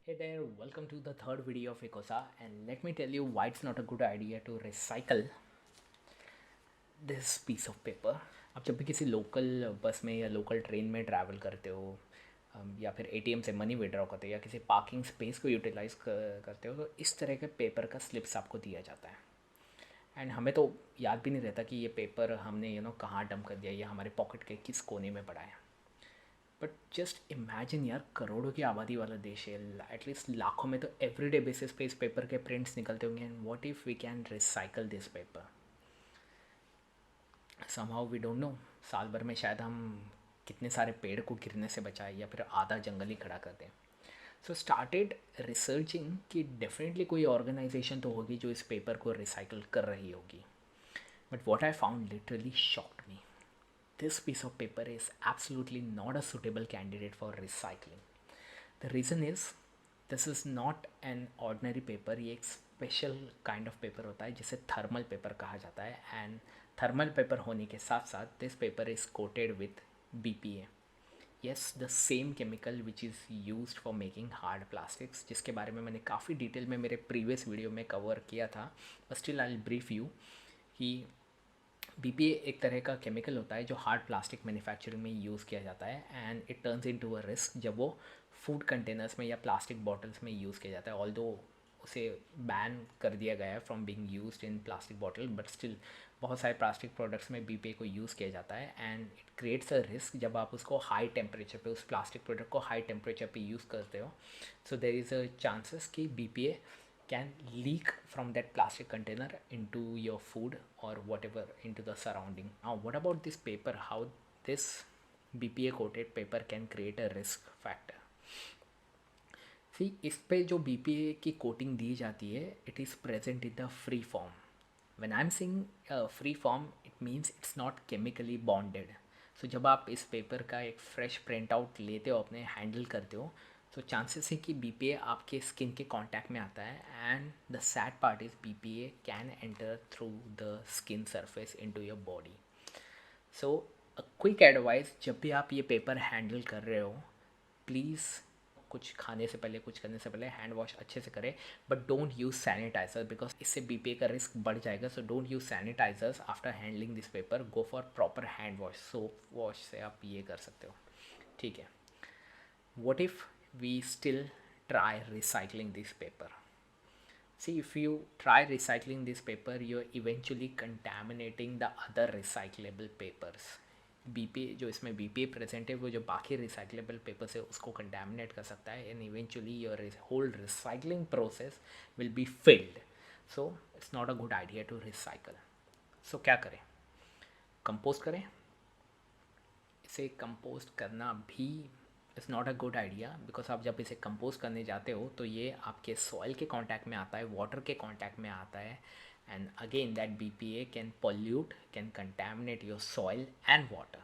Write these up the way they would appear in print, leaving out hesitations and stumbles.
Hey there, welcome to the third video of Ecosa, and let me tell you why it's not a good idea to recycle this piece of paper. आप जब भी किसी local bus में या local train में travel करते हो या फिर एटीएम से मनी विड्रॉ करते हो या किसी पार्किंग स्पेस को यूटिलाइज करते हो तो इस तरह के पेपर का स्लिप्स आपको दिया जाता है। एंड हमें तो याद भी नहीं रहता कि ये पेपर हमने कहाँ डंप कर दिया या हमारे पॉकेट के किस कोने में पड़ा है। बट जस्ट इमेजिन यार, करोड़ों की आबादी वाला देश है, एटलीस्ट लाखों में तो एवरीडे बेसिस पे इस पेपर के प्रिंट्स निकलते होंगे। And what if we can recycle this paper somehow, we don't know. साल भर में शायद हम कितने सारे पेड़ को गिरने से बचाए या फिर आधा जंगल ही खड़ा कर दें। सो स्टार्टेड रिसर्चिंग कि डेफिनेटली कोई ऑर्गेनाइजेशन तो होगी जो इस पेपर को रिसाइकल कर रही होगी। But what I found literally shocked me. This piece of paper is absolutely not a suitable candidate for recycling. The reason is, this is not an ordinary paper. ये एक स्पेशल काइंड ऑफ पेपर होता है जिसे thermal paper कहा जाता है। And thermal paper होने के साथ साथ this paper is coated with BPA. Yes, the same chemical which is use for making hard plastics, जिसके बारे में मैंने काफ़ी डिटेल में मेरे प्रीवियस वीडियो में कवर किया था। But still I will brief you कि BPA एक तरह का केमिकल होता है जो हार्ड प्लास्टिक मैन्युफैक्चरिंग में यूज़ किया जाता है। And it turns into a risk जब वो फूड कंटेनर्स में या प्लास्टिक बॉटल्स में यूज़ किया जाता है। ऑल्दो उसे बैन कर दिया गया है from being used in plastic bottle, but still बहुत सारे प्लास्टिक प्रोडक्ट्स में BPA को यूज़ किया जाता है। And it creates a risk जब आप उसको हाई टेम्परेचर पे, उस प्लास्टिक प्रोडक्ट को हाई टेम्परेचर पे यूज़ करते हो। So there is a chances कि BPA can leak from that plastic container into your food or whatever into the surrounding. Now what about this paper, how this BPA coated paper can create a risk factor? See, इस पे जो BPA की coating दी जाती है, it is present in the free form. When I'm saying free form, it means it's not chemically bonded. So जब आप इस paper का एक फ्रेश प्रिंट आउट लेते हो, अपने हैंडल करते हो, तो चांसेस है कि BPA आपके स्किन के कांटेक्ट में आता है। And the sad part is BPA can enter through the skin surface into your body. So a quick advice, जब भी आप ये पेपर हैंडल कर रहे हो, प्लीज़ कुछ खाने से पहले, कुछ करने से पहले हैंड वॉश अच्छे से करें। But don't use sanitiser because इससे BPA का रिस्क बढ़ जाएगा। So don't use sanitisers after handling this paper. Go for proper hand wash, soap wash से आप ये कर सकते हो। ठीक है, what if we still try recycling this paper? See, if you try recycling this paper, you're eventually contaminating the other recyclable papers. BPA जो इसमें BPA प्रेजेंट है वो जो बाकी रिसाइकलेबल पेपर्स है उसको कंटेमिनेट कर सकता है। And eventually your whole recycling process will be failed. So it's not a good idea to recycle. So क्या करें? कंपोस्ट करें. इसे कंपोस्ट करना भी is not a good idea because आप जब इसे कंपोस्ट करने जाते हो तो ये आपके सॉइल के कांटेक्ट में आता है, वाटर के कांटेक्ट में आता है। And again that BPA can pollute, can contaminate your soil and water.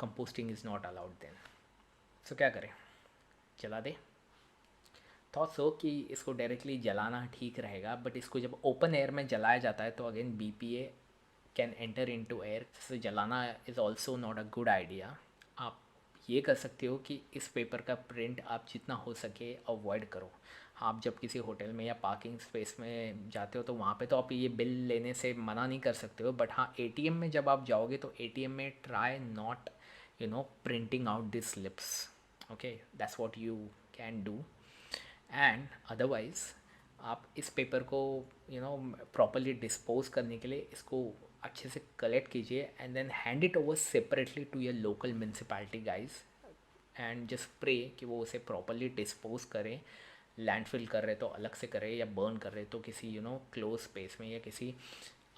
Composting is not allowed then. So क्या करें? जला दे? थॉट सो कि इसको डायरेक्टली जलाना ठीक रहेगा, बट इसको जब ओपन एयर में जलाया जाता है तो again BPA can enter into air, जिससे जलाना is also not a good idea. आप ये कर सकते हो कि इस पेपर का प्रिंट आप जितना हो सके अवॉइड करो. आप जब किसी होटल में या पार्किंग स्पेस में जाते हो तो वहाँ पे तो आप ये बिल लेने से मना नहीं कर सकते हो. बट हाँ, ATM में जब आप जाओगे तो ATM में try not printing out this slips. Okay, that's what you can do. And otherwise आप इस पेपर को प्रॉपरली डिस्पोज करने के लिए इसको अच्छे से कलेक्ट कीजिए and then hand it over separately to your local municipality guys. And just pray कि वो उसे प्रॉपरली डिस्पोज करें. लैंडफिल कर रहे तो अलग से करें, या बर्न कर रहे तो किसी क्लोज स्पेस में या किसी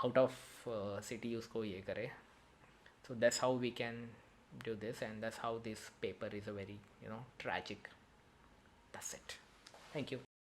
आउट ऑफ सिटी उसको ये करे. So that's how we can do this, and that's how this paper is a very tragic. That's it. Thank you.